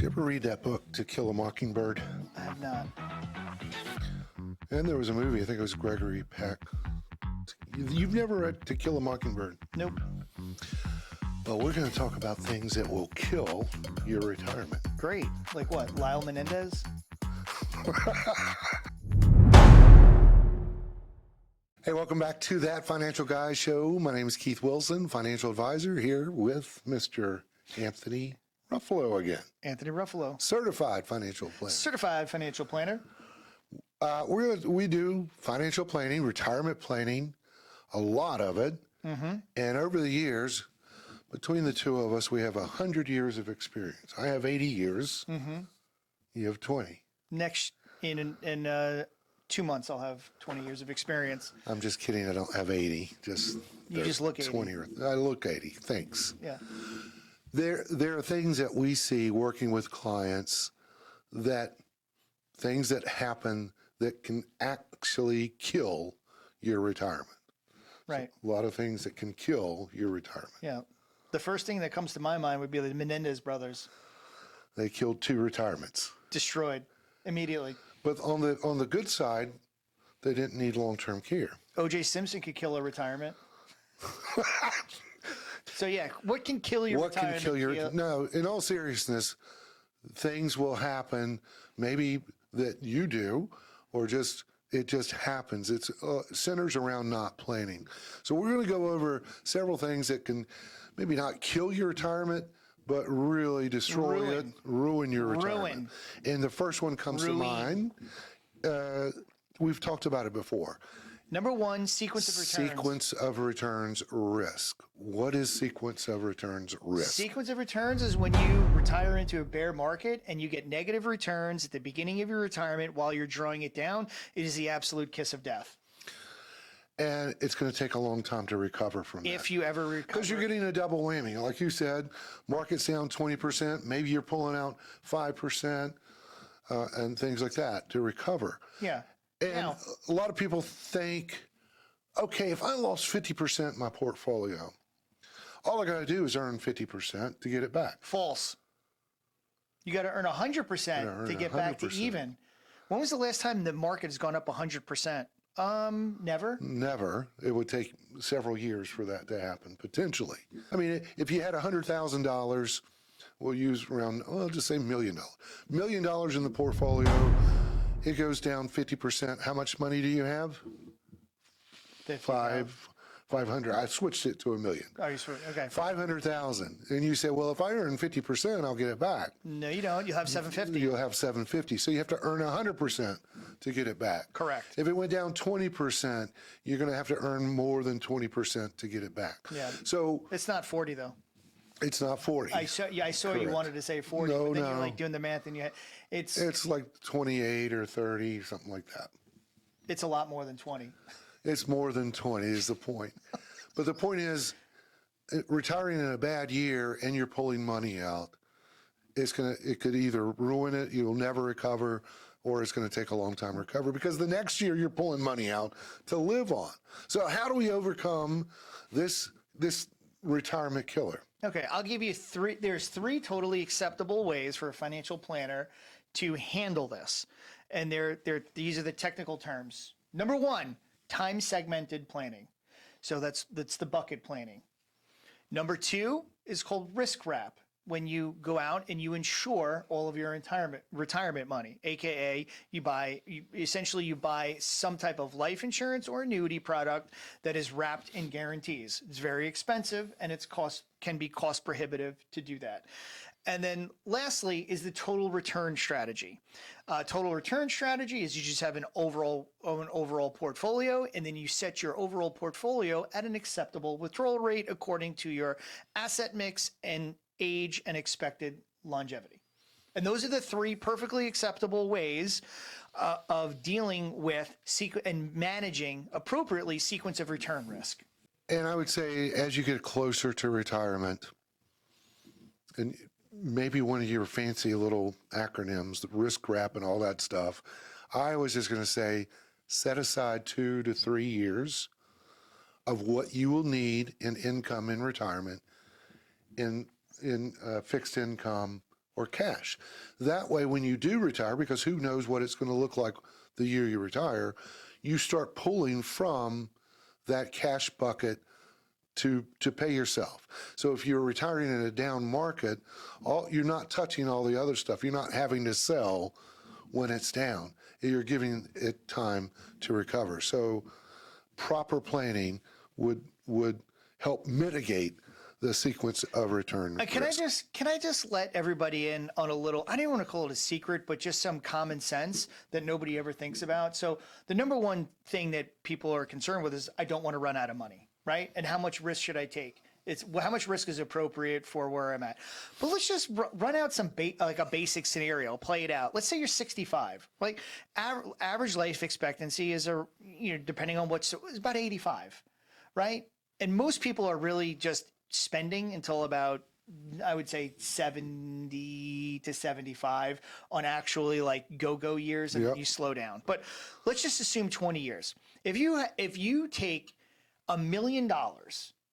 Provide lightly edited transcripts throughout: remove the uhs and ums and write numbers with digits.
ever read that book, To Kill a Mockingbird? I have not. And there was a movie, I think it was Gregory Peck. You've never read To Kill a Mockingbird? Nope. Well, we're going to talk about things that will kill your retirement. Great. Like what? Lyle Menendez? Hey, welcome back to That Financial Guy Show. My name is Keith Wilson, financial advisor, here with Mr. Anthony Ruffalo again. Anthony Ruffalo. Certified financial planner. Certified financial planner. We do financial planning, retirement planning, a lot of it. Mm-hmm. And over the years, between the two of us, we have 100 years of experience. I have 80 years. Mm-hmm. You have 20. Next, in 2 months, I'll have 20 years of experience. I'm just kidding. I don't have 80. You just look 80. 20. I look 80. Thanks. Yeah. There are things that we see working with clients, things that happen that can actually kill your retirement. Right. So a lot of things that can kill your retirement. Yeah. The first thing that comes to my mind would be the Menendez brothers. They killed 2 retirements. Destroyed immediately. But on the good side, they didn't need long-term care. O.J. Simpson could kill a retirement. So yeah, what can kill your retirement? What can kill your... No, in all seriousness, things will happen maybe that you do, or it just happens. It centers around not planning. So we're going to go over several things that can maybe not kill your retirement, but really destroy it, ruin your retirement. And the first one comes to mind. We've talked about it before. Number one, sequence of returns. Sequence of returns risk. What is sequence of returns risk? Sequence of returns is when you retire into a bear market and you get negative returns at the beginning of your retirement while you're drawing it down. It is the absolute kiss of death. And it's going to take a long time to recover from that. If you ever recover. Because you're getting a double whammy. Like you said, market's down 20%. Maybe you're pulling out 5% and things like that to recover. Yeah. And a lot of people think, okay, if I lost 50% in my portfolio, all I got to do is earn 50% to get it back. False. You got to earn 100% to get back to even. When was the last time the market has gone up 100%? Never. Never. It would take several years for that to happen, potentially. I mean, if you had $100,000, we'll use around, just say $1 million. $1 million in the portfolio, it goes down 50%. How much money do you have? 500. I switched it to $1 million. Oh, you switched. Okay. 500,000. And you say, well, if I earn 50%, I'll get it back. No, you don't. You'll have 750. You'll have 750. So you have to earn 100% to get it back. Correct. If it went down 20%, you're going to have to earn more than 20% to get it back. Yeah. So it's not 40 though. It's not 40. I saw you wanted to say 40, no, but then no. you're like doing the math and it's like 28 or 30, something like that. It's a lot more than 20. It's more than 20 is the point. But the point is, retiring in a bad year and you're pulling money out, it could either ruin it, you'll never recover, or it's going to take a long time to recover because the next year you're pulling money out to live on. So how do we overcome this retirement killer? Okay, I'll give you 3. There's 3 totally acceptable ways for a financial planner to handle this. And these are the technical terms. Number 1, time segmented planning. So that's the bucket planning. Number 2 is called risk wrap, when you go out and you insure all of your retirement money, aka you buy some type of life insurance or annuity product that is wrapped in guarantees. It's very expensive and can be cost prohibitive to do that. And then lastly is the total return strategy. Total return strategy is you just have an overall portfolio, and then you set your overall portfolio at an acceptable withdrawal rate according to your asset mix and age and expected longevity. And those are the 3 perfectly acceptable ways of dealing with and managing appropriately sequence of return risk. And I would say as you get closer to retirement, and maybe one of your fancy little acronyms, the risk wrap and all that stuff, I was just going to say, set aside 2 to 3 years of what you will need in income in retirement in fixed income or cash. That way, when you do retire, because who knows what it's going to look like the year you retire, you start pulling from that cash bucket to pay yourself. So if you're retiring in a down market, you're not touching all the other stuff. You're not having to sell when it's down. You're giving it time to recover. So proper planning would help mitigate the sequence of return risk. Can I just let everybody in on a little, I don't want to call it a secret, but just some common sense that nobody ever thinks about. So the number one thing that people are concerned with is I don't want to run out of money, right? And how much risk should I take? It's how much risk is appropriate for where I'm at. But let's just run out some like a basic scenario, play it out. Let's say you're 65. Like average life expectancy is depending on is about 85, right? And most people are really just spending until about, I would say 70 to 75 on actually like go years, and then you slow down. But let's just assume 20 years. If you take $1 million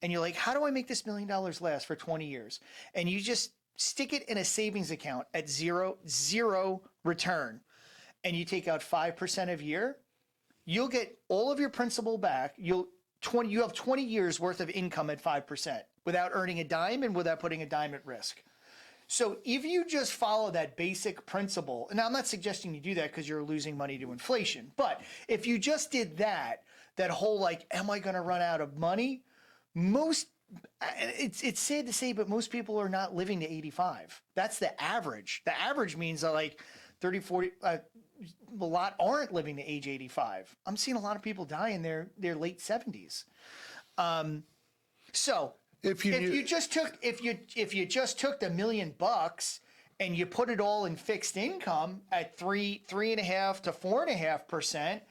and you're like, how do I make this $1 million last for 20 years? And you just stick it in a savings account at zero return, and you take out 5% a year, you'll get all of your principal back. You have 20 years worth of income at 5% without earning a dime and without putting a dime at risk. So if you just follow that basic principle, and I'm not suggesting you do that because you're losing money to inflation, but if you just did that whole like, am I going to run out of money? It's sad to say, but most people are not living to 85. That's the average. The average means that like 30, 40, a lot aren't living to age 85. I'm seeing a lot of people die in their late 70s. So if you just took the $1 million and you put it all in fixed income at 3.5 to 4.5%,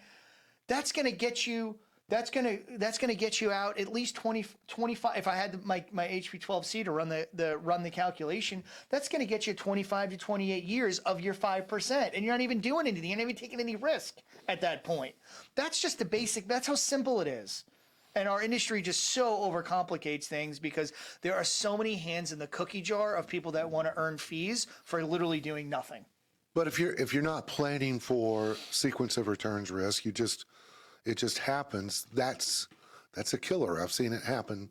that's going to get you. That's gonna get you out at least 25. If I had my HP 12C to run the calculation, that's gonna get you 25 to 28 years of your 5%, and you're not even doing anything. You're not even taking any risk at that point. That's just the basic. That's how simple it is. And our industry just so overcomplicates things because there are so many hands in the cookie jar of people that want to earn fees for literally doing nothing. But if you're not planning for sequence of returns risk, it just happens. That's a killer. I've seen it happen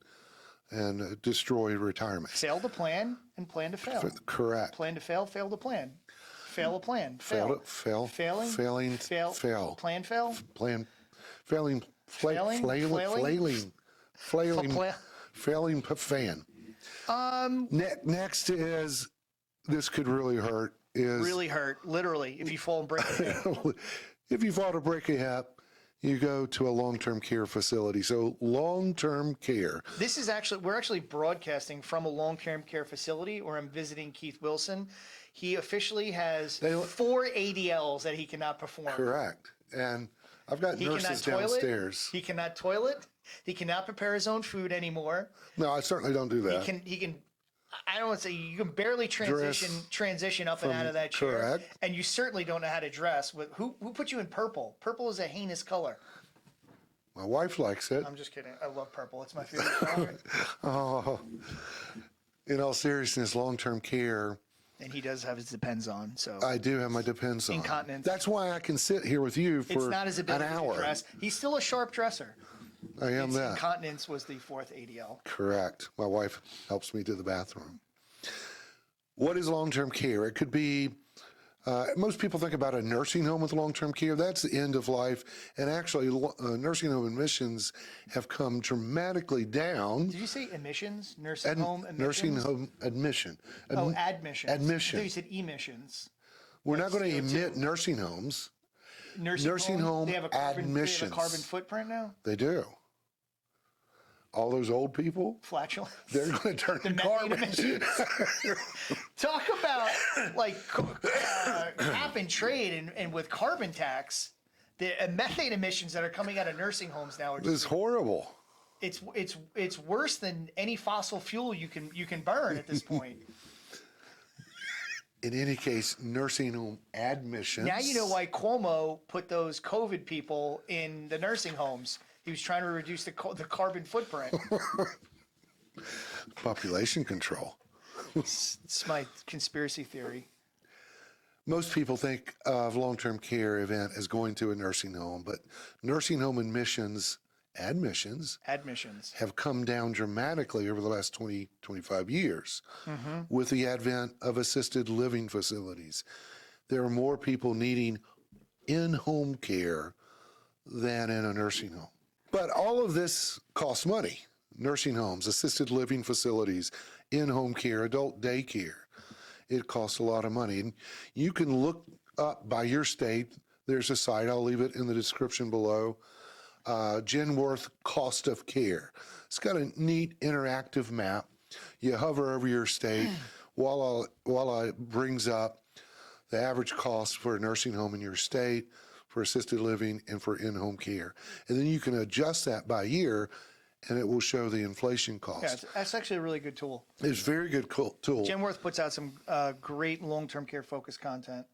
and destroy retirement. Fail to plan and plan to fail. Correct. Plan to fail, fail to plan. Fail a plan. Fail. Failing. Failing. Fail. Fail. Plan fail. Plan. Failing. Flailing. Fan. Next is, this could really hurt. Really hurt, literally, if you fall and break a hip. If you fall to break a hip, you go to a long-term care facility. So long-term care. We're actually broadcasting from a long-term care facility where I'm visiting Keith Wilson. He officially has 4 ADLs that he cannot perform. Correct. And I've got nurses downstairs. He cannot toilet. He cannot prepare his own food anymore. No, I certainly don't do that. He can. I don't want to say you can barely transition up and out of that chair. Correct. And you certainly don't know how to dress. Who put you in purple? Purple is a heinous color. My wife likes it. I'm just kidding. I love purple. It's my favorite color. Oh, in all seriousness, long-term care. And he does have his Depends on. So I do have my Depends on. Incontinence. That's why I can sit here with you for it's not his ability an hour. To dress. He's still a sharp dresser. I am that. Incontinence was the 4th ADL. Correct. My wife helps me to the bathroom. What is long-term care? It could be, most people think about a nursing home with long-term care. That's the end of life. And actually, nursing home admissions have come dramatically down. Did you say admissions? Nursing home admissions? Nursing home admission. Admissions. Admission. I thought you said emissions. We're not going to emit nursing homes. Nursing home they have admissions. They have a carbon footprint now? They do. All those old people, flatulence. They're going to turn to carbon. Talk about like cap and trade and with carbon tax, the methane emissions that are coming out of nursing homes now are just it's horrible. It's worse than any fossil fuel you can burn at this point. In any case, nursing home admissions. Now you know why Cuomo put those COVID people in the nursing homes. He was trying to reduce the carbon footprint. Population control. It's my conspiracy theory. Most people think of long-term care event as going to a nursing home, but nursing home admissions have come down dramatically over the last 20, 25 years with the advent of assisted living facilities. There are more people needing in-home care than in a nursing home. But all of this costs money. Nursing homes, assisted living facilities, in-home care, adult daycare. It costs a lot of money. And you can look up by your state. There's a site, I'll leave it in the description below, Genworth Cost of Care. It's got a neat interactive map. You hover over your state while it brings up the average cost for a nursing home in your state, for assisted living, and for in-home care. And then you can adjust that by year, and it will show the inflation cost. Yeah, that's actually a really good tool. It's a very good tool. Genworth puts out some great long-term care focused content.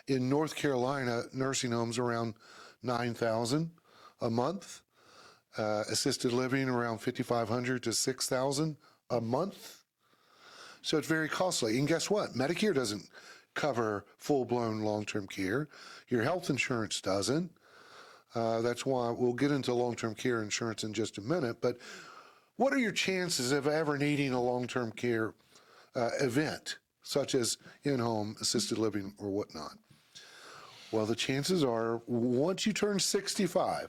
In North Carolina, nursing homes around $9,000 a month, assisted living around $5,500 to $6,000 a month. So it's very costly. And guess what? Medicare doesn't cover full-blown long-term care. Your health insurance doesn't. That's why we'll get into long-term care insurance in just a minute. But what are your chances of ever needing a long-term care event, such as in-home assisted living or whatnot? Well, the chances are once you turn 65,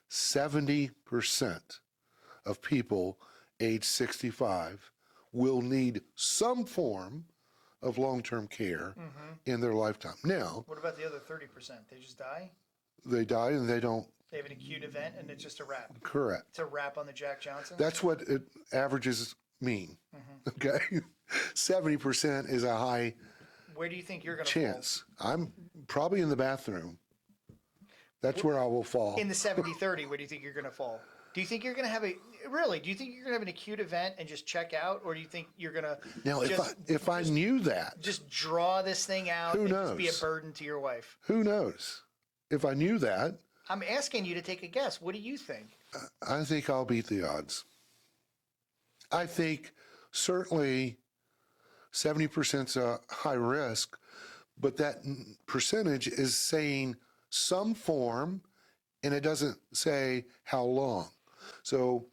70% of people age 65 will need some form of long-term care in their lifetime. Now, What about the other 30%? They just die? they die and they don't. They have an acute event and it's just a wrap. Correct. It's a wrap on the Jack Johnson? That's what averages mean. Okay, 70% is a high Where do you think you're going to fall? chance. I'm probably in the bathroom. That's where I will fall. In the 70-30, where do you think you're going to fall? Do you think you're going to have do you think you're going to have an acute event and just check out? Or do you think you're going to Now, if I knew that, just draw this thing out Who and just be a knows? burden to your wife? who knows? If I knew that, I'm asking you to take a guess. What do you think? I think I'll beat the odds. I think certainly 70% is a high risk, but that percentage is saying some form, and it doesn't say how long. So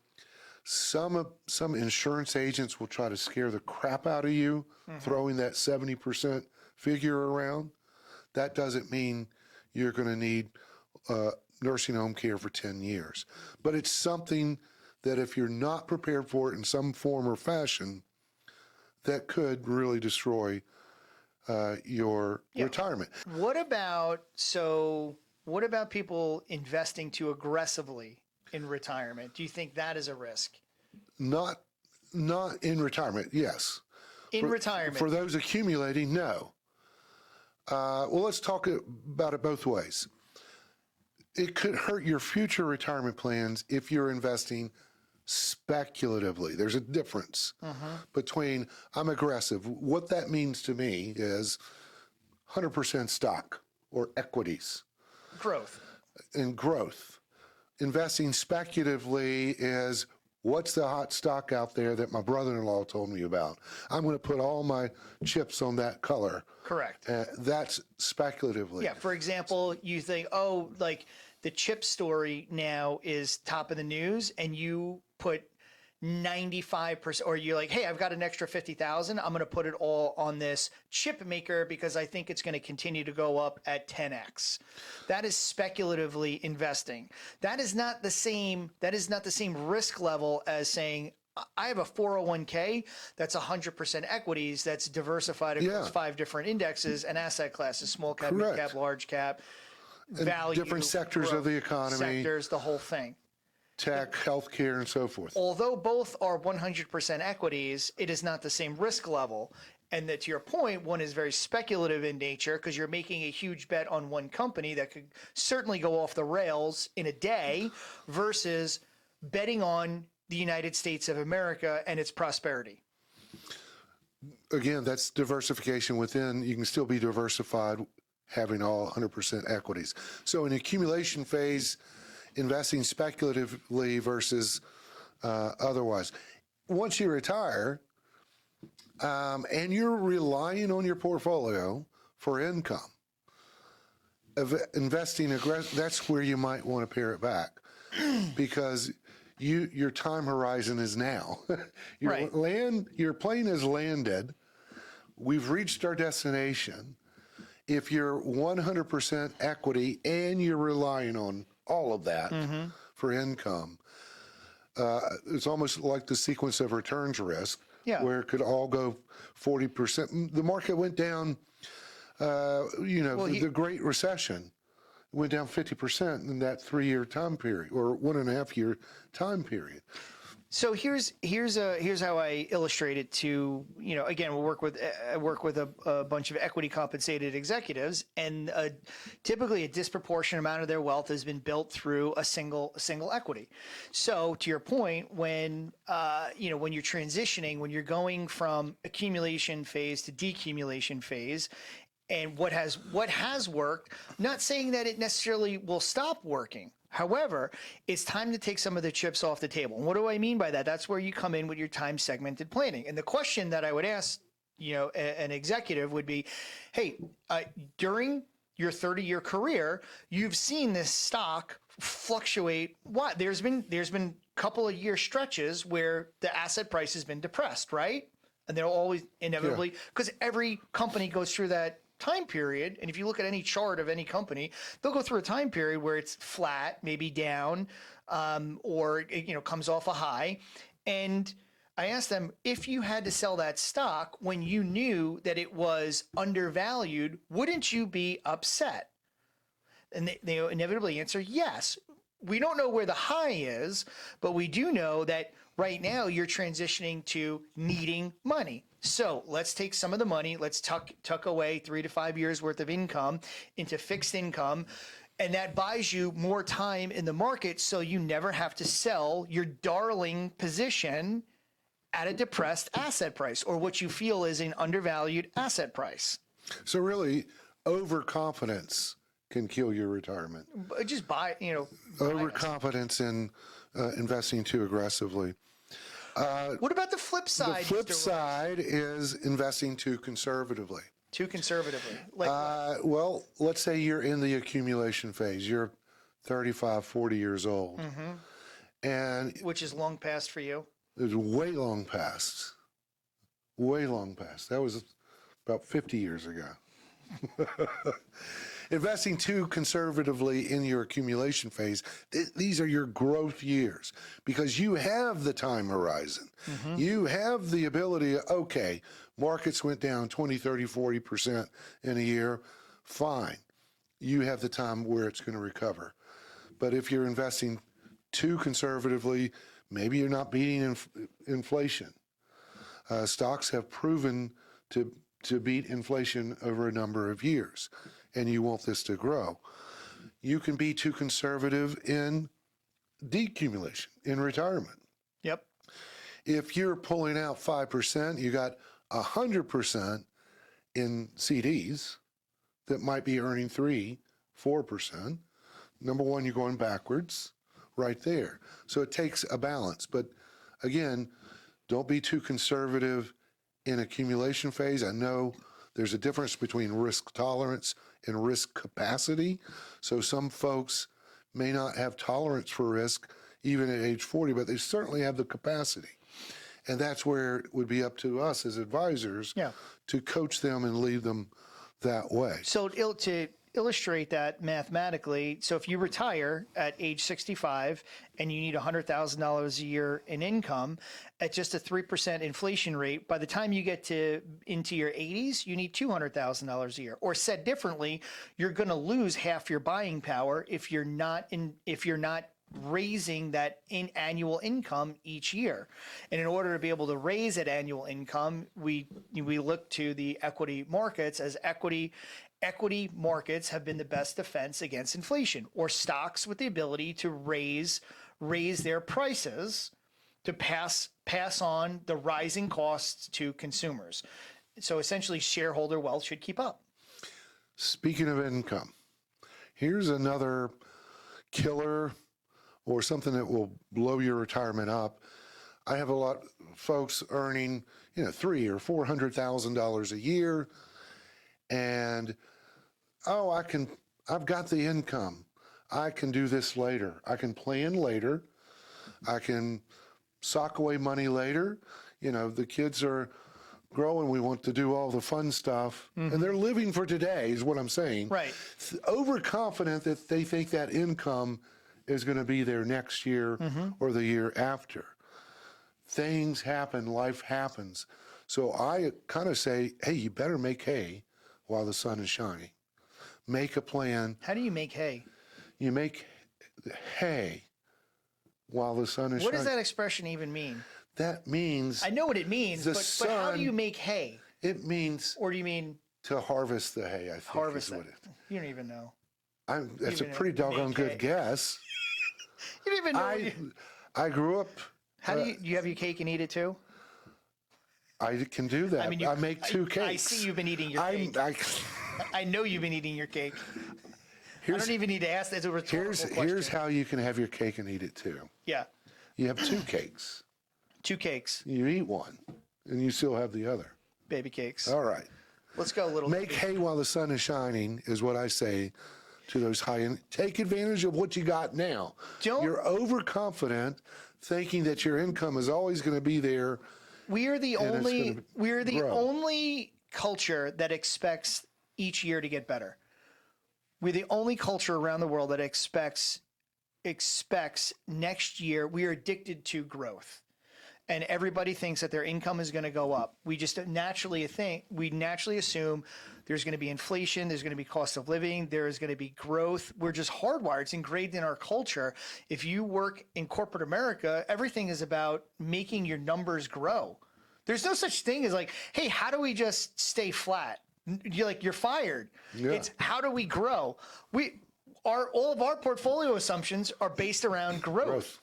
some insurance agents will try to scare the crap out of you, throwing that 70% figure around. That doesn't mean you're going to need nursing home care for 10 years. But it's something that if you're not prepared for it in some form or fashion, that could really destroy your retirement. What about people investing too aggressively in retirement? Do you think that is a risk? Not in retirement, yes. In retirement. For those accumulating, no. Well, let's talk about it both ways. It could hurt your future retirement plans if you're investing speculatively. There's a difference between I'm aggressive. What that means to me is 100% stock or equities. Growth. And growth. Investing speculatively is what's the hot stock out there that my brother-in-law told me about? I'm going to put all my chips on that color. Correct. That's speculatively. Yeah. For example, you think, oh, like the chip story now is top of the news, and you put 95%, or you're like, hey, I've got an extra 50,000. I'm going to put it all on this chip maker because I think it's going to continue to go up at 10x. That is speculatively investing. That is not the same risk level as saying, I have a 401k that's 100% equities that's diversified across 5 different indexes and asset classes, small cap, mid cap, large cap, value, different sectors growth, of the economy, sectors, the whole thing. Tech, healthcare, and so forth. Although both are 100% equities, it is not the same risk level. And that, to your point, one is very speculative in nature because you're making a huge bet on one company that could certainly go off the rails in a day versus betting on the United States of America and its prosperity. Again, that's diversification within. You can still be diversified having all 100% equities. So in accumulation phase, investing speculatively versus otherwise. Once you retire, and you're relying on your portfolio for income, investing that's where you might want to pare it back because your time horizon is now. Right. Your plane has landed. We've reached our destination. If you're 100% equity and you're relying on all of that for income, it's almost like the sequence of returns risk, Yeah. where it could all go 40%. The market went down, the Great Recession went down 50% in that 3-year time period or 1.5-year time period. So here's how I illustrate it to, again, I work with a bunch of equity compensated executives, and typically a disproportionate amount of their wealth has been built through a single equity. So to your point, when when you're transitioning, when you're going from accumulation phase to decumulation phase, and what has worked, not saying that it necessarily will stop working. However, it's time to take some of the chips off the table. And what do I mean by that? That's where you come in with your time segmented planning. And the question that I would ask, an executive would be, hey, during your 30-year career, you've seen this stock fluctuate. What? There's been a couple of year stretches where the asset price has been depressed, right? And they'll always inevitably, because every company goes through that time period. And if you look at any chart of any company, they'll go through a time period where it's flat, maybe down, or it comes off a high. And I asked them, if you had to sell that stock when you knew that it was undervalued, wouldn't you be upset? And they inevitably answer yes. We don't know where the high is, but we do know that right now you're transitioning to needing money. So let's take some of the money, let's tuck away 3 to 5 years worth of income into fixed income. And that buys you more time in the market, so you never have to sell your darling position at a depressed asset price, or what you feel is an undervalued asset price. So really, overconfidence can kill your retirement. Just buy, Overconfidence in investing too aggressively. What about the flip side? The flip side is investing too conservatively. Too conservatively. Like well, let's say you're in the accumulation phase. You're 35, 40 years old. And which is long past for you? It was way long past. Way long past. That was about 50 years ago. Investing too conservatively in your accumulation phase, these are your growth years because you have the time horizon. You have the ability, okay, markets went down 20, 30, 40% in a year, fine. You have the time where it's going to recover. But if you're investing too conservatively, maybe you're not beating inflation. Stocks have proven to beat inflation over a number of years, and you want this to grow. You can be too conservative in decumulation, in retirement. Yep. If you're pulling out 5%, you got 100% in CDs that might be earning 3, 4%. Number one, you're going backwards right there. So it takes a balance. But again, don't be too conservative in accumulation phase. I know there's a difference between risk tolerance and risk capacity. So some folks may not have tolerance for risk even at age 40, but they certainly have the capacity. And that's where it would be up to us as advisors to coach them and lead them that way. So to illustrate that mathematically, so if you retire at age 65 and you need $100,000 a year in income at just a 3% inflation rate, by the time you get into your 80s, you need $200,000 a year. Or said differently, you're going to lose half your buying power if you're not raising that annual income each year. And in order to be able to raise that annual income, we look to the equity markets, as equity markets have been the best defense against inflation, or stocks with the ability to raise their prices to pass on the rising costs to consumers. So essentially, shareholder wealth should keep up. Speaking of income, here's another killer or something that will blow your retirement up. I have a lot of folks earning, $300,000 or $400,000 a year, and I've got the income. I can do this later. I can plan later. I can sock away money later. The kids are growing. We want to do all the fun stuff, and they're living for today, is what I'm saying. Right. Overconfident that they think that income is going to be there next year or the year after. Things happen, life happens. So I kind of say, hey, you better make hay while the sun is shining. Make a plan. How do you make hay? You make hay while the sun is shining. What does that expression even mean? That means I know what it means, but how do you make hay? It means Or do you mean to harvest the hay, I think. harvest is it? what You don't even know. that's a even pretty doggone make good hay. guess. You don't even know. I grew up. How do you have your cake and eat it too? I can do that. I mean, I make two cakes. I see you've been eating your cake. I know you've been eating your cake. I don't even need to ask. That's a rhetorical question. Here's how you can have your cake and eat it too. Yeah, You have two cakes. 2 cakes, You eat one, and you still have the other. baby cakes. All right. Let's go a little. Make hay while the sun is shining is what I say to those high-end. Take advantage of what you got now. You're overconfident, thinking that your income is always going to be there. We're the grow. only culture that expects each year to get better. We're the only culture around the world that expects next year. We are addicted to growth. And everybody thinks that their income is going to go up. We just naturally assume there's going to be inflation, there's going to be cost of living, there is going to be growth. We're just hardwired. It's engraved in our culture. If you work in corporate America, everything is about making your numbers grow. There's no such thing as like, hey, how do we just stay flat? You're fired. Yeah. It's how do we grow? All of our portfolio assumptions are based around growth.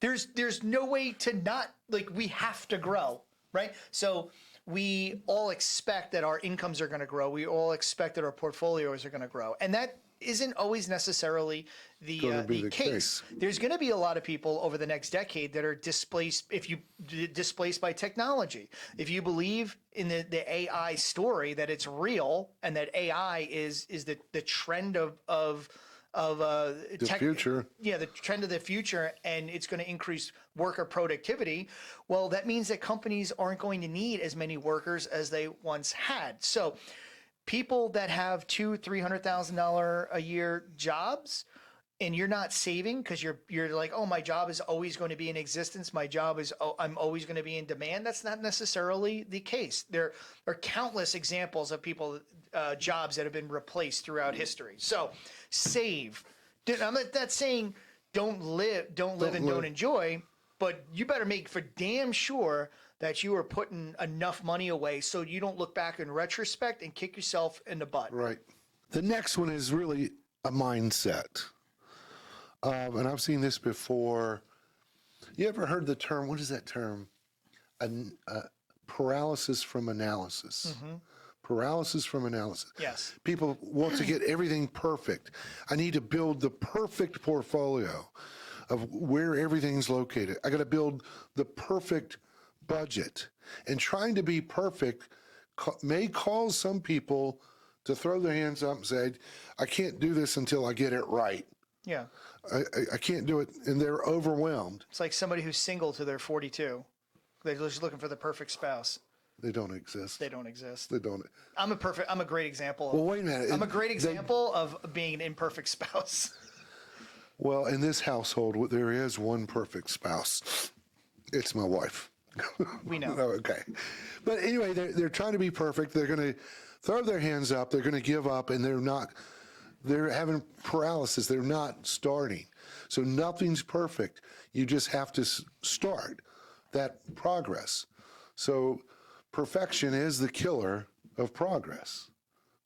There's no way to not, we have to grow, right? So we all expect that our incomes are going to grow. We all expect that our portfolios are going to grow. And that isn't always necessarily the case. There's going to be a lot of people over the next decade that are displaced by technology. If you believe in the AI story, that it's real and that AI is the trend of The future. Yeah, the trend of the future, and it's going to increase worker productivity. Well, that means that companies aren't going to need as many workers as they once had. So people that have $200,000-$300,000 a year jobs, and you're not saving because you're like, oh, my job is always going to be in existence. My job is, I'm always going to be in demand. That's not necessarily the case. There are countless examples of people, jobs that have been replaced throughout history. So save. I'm not saying don't live and don't enjoy, but you better make for damn sure that you are putting enough money away so you don't look back in retrospect and kick yourself in the butt. Right. The next one is really a mindset. And I've seen this before. You ever heard the term, what is that term? Paralysis from analysis. Mm-hmm. Paralysis from analysis. Yes. People want to get everything perfect. I need to build the perfect portfolio of where everything's located. I got to build the perfect budget. And trying to be perfect may cause some people to throw their hands up and say, I can't do this until I get it right. Yeah. I can't do it, and they're overwhelmed. It's like somebody who's single to their 42. They're just looking for the perfect spouse. They don't exist. They don't exist. They don't. I'm a great example. Well, wait a minute. I'm a great example of being an imperfect spouse. Well, in this household, there is one perfect spouse. It's my wife. We know. Okay. But anyway, they're trying to be perfect. They're going to throw their hands up. They're going to give up, and they're not. They're having paralysis. They're not starting. So nothing's perfect. You just have to start that progress. So perfection is the killer of progress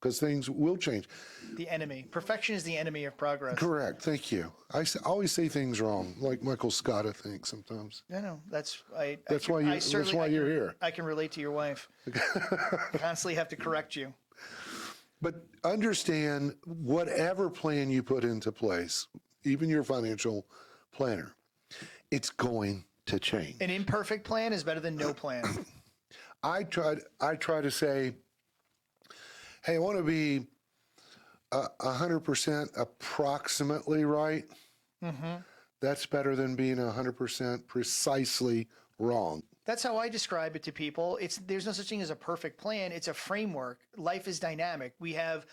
because things will change. The enemy. Perfection is the enemy of progress. Correct. Thank you. I always say things wrong, like Michael Scott, I think, sometimes. No, that's why you're here. I can relate to your wife. Constantly have to correct you. But understand whatever plan you put into place, even your financial planner, it's going to change. An imperfect plan is better than no plan. I try to say, hey, I want to be 100% approximately right. That's better than being 100% precisely wrong. That's how I describe it to people. There's no such thing as a perfect plan. It's a framework. Life is dynamic. We have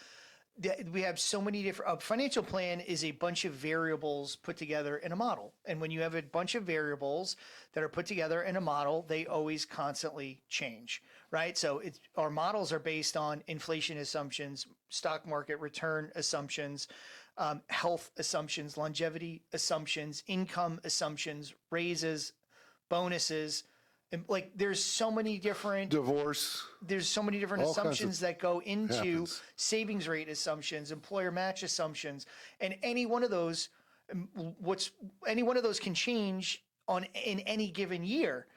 so many different. A financial plan is a bunch of variables put together in a model. And when you have a bunch of variables that are put together in a model, they always constantly change, right? So our models are based on inflation assumptions, stock market return assumptions, health assumptions, longevity assumptions, income assumptions, raises, bonuses. And like there's so many different Divorce. there's so many different All kinds assumptions that go into happens. savings rate assumptions, employer match assumptions, and any one of those can change in any given year,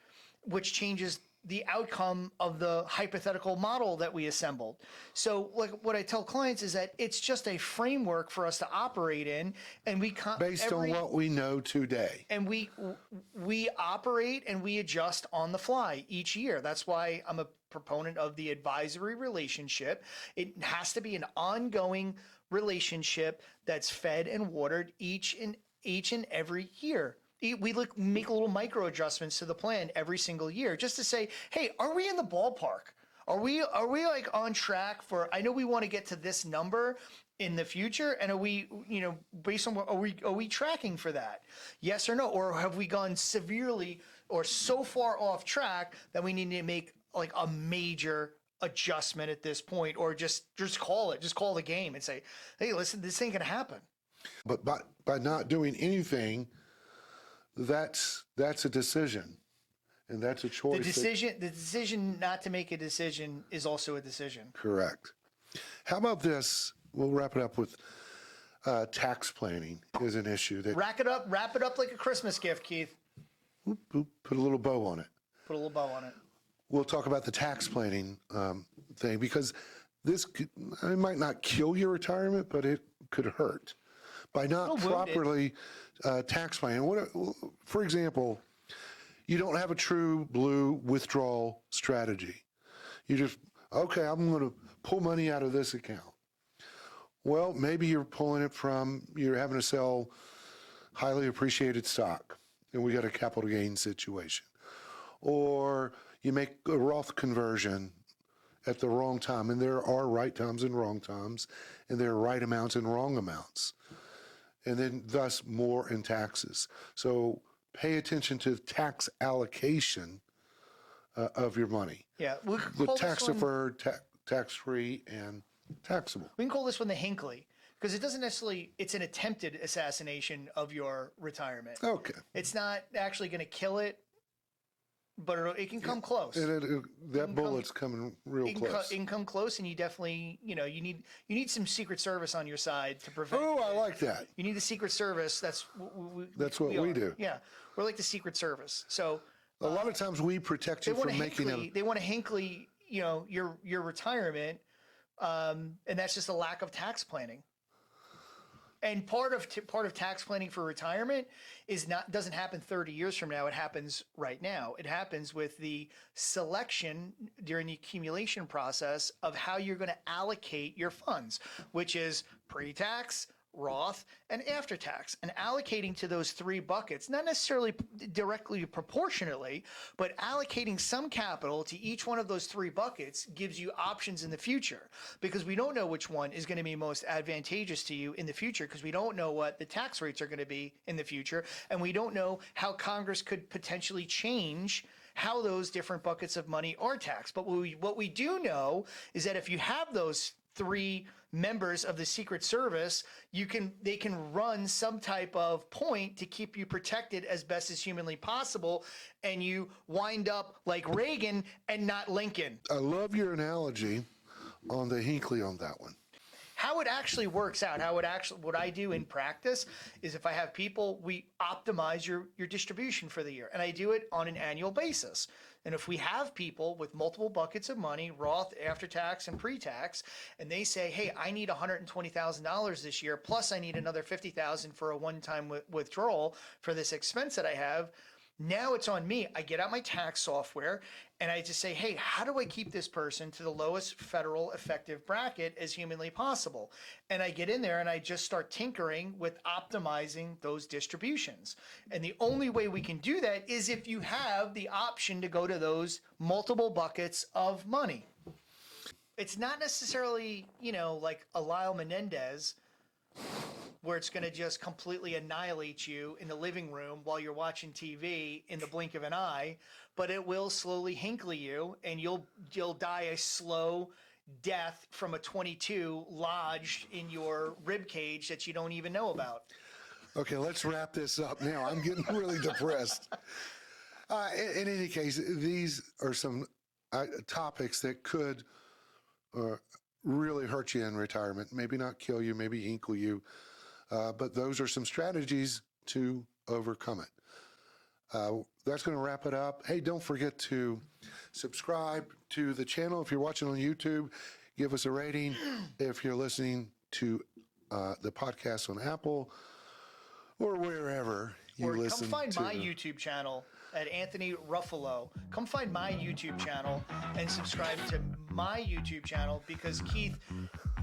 which changes the outcome of the hypothetical model that we assembled. So like what I tell clients is that it's just a framework for us to operate in, and Based on what we know today. and we operate and we adjust on the fly each year. That's why I'm a proponent of the advisory relationship. It has to be an ongoing relationship that's fed and watered each and every year. We make little micro adjustments to the plan every single year just to say, hey, are we in the ballpark? Are we like on track for, I know we want to get to this number in the future, and are we, based on what, are we tracking for that? Yes or no? Or have we gone severely or so far off track that we need to make like a major adjustment at this point, or just call the game and say, hey, listen, this ain't gonna happen. But by not doing anything, that's a decision, and that's a choice. The decision not to make a decision is also a decision. Correct. How about this? We'll wrap it up with tax planning is an issue that Wrap it up like a Christmas gift, Keith. put a little bow on it. Put a little bow on it. We'll talk about the tax planning thing, because it might not kill your retirement, but it could hurt by not properly tax planning. For example, you don't have a true blue withdrawal strategy. You just, okay, I'm going to pull money out of this account. Well, maybe you're having to sell highly appreciated stock, and we got a capital gain situation. Or you make a Roth conversion at the wrong time, and there are right times and wrong times, and there are right amounts and wrong amounts, and then thus more in taxes. So pay attention to tax allocation of your money. Yeah, The tax deferred, tax-free, and taxable. we can call this one the Hinckley, because it doesn't necessarily, it's an attempted assassination of your retirement. Okay. It's not actually going to kill it, but it can come close. And that bullet's coming real close. It can come close, and you definitely, you need some Secret Service on your side to prevent. Oh, I like that. You need the Secret Service. That's What we are. do. Yeah, we're like the Secret Service. So A lot of times we protect you from making they want to Hinckley, your retirement, and that's just a lack of tax planning. And part of tax planning for retirement doesn't happen 30 years from now. It happens right now. It happens with the selection during the accumulation process of how you're going to allocate your funds, which is pre-tax, Roth, and after tax, and allocating to those three buckets, not necessarily directly proportionately, but allocating some capital to each one of those three buckets gives you options in the future, because we don't know which one is going to be most advantageous to you in the future, because we don't know what the tax rates are going to be in the future, and we don't know how Congress could potentially change how those different buckets of money are taxed. But what we do know is that if you have those three members of the Secret Service, they can run some type of point to keep you protected as best as humanly possible, and you wind up like Reagan and not Lincoln. I love your analogy on the Hinckley on that one. How it actually works out, what I do in practice is, if I have people, we optimize your distribution for the year, and I do it on an annual basis. And if we have people with multiple buckets of money, Roth, after tax, and pre-tax, and they say, hey, I need $120,000 this year, plus I need another $50,000 for a one-time withdrawal for this expense that I have, Now it's on me. I get out my tax software and I just say, hey, how do I keep this person to the lowest federal effective bracket as humanly possible? And I get in there and I just start tinkering with optimizing those distributions. And the only way we can do that is if you have the option to go to those multiple buckets of money. It's not necessarily, like a Lyle Menendez where it's going to just completely annihilate you in the living room while you're watching TV in the blink of an eye, but it will slowly hinkle you, and you'll die a slow death from a 22 lodged in your rib cage that you don't even know about. Okay, let's wrap this up now. I'm getting really depressed. In any case, these are some topics that could really hurt you in retirement. Maybe not kill you, maybe hinkle you. But those are some strategies to overcome it. That's going to wrap it up. Hey, don't forget to subscribe to the channel. If you're watching on YouTube, give us a rating. If you're listening to the podcast on Apple or wherever you listen to. Come find my YouTube channel at Anthony Ruffalo. Come find my YouTube channel and subscribe to my YouTube channel, because Keith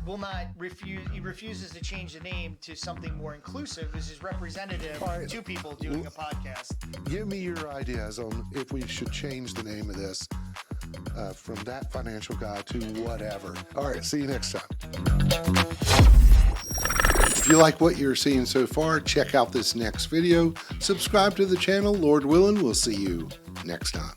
will not refuse. He refuses to change the name to something more inclusive. This is representative of two people doing a podcast. Give me your ideas on if we should change the name of this from That Financial Guy to whatever. All right, see you next time. If you like what you're seeing so far, check out this next video. Subscribe to the channel. Lord willing, we'll see you next time.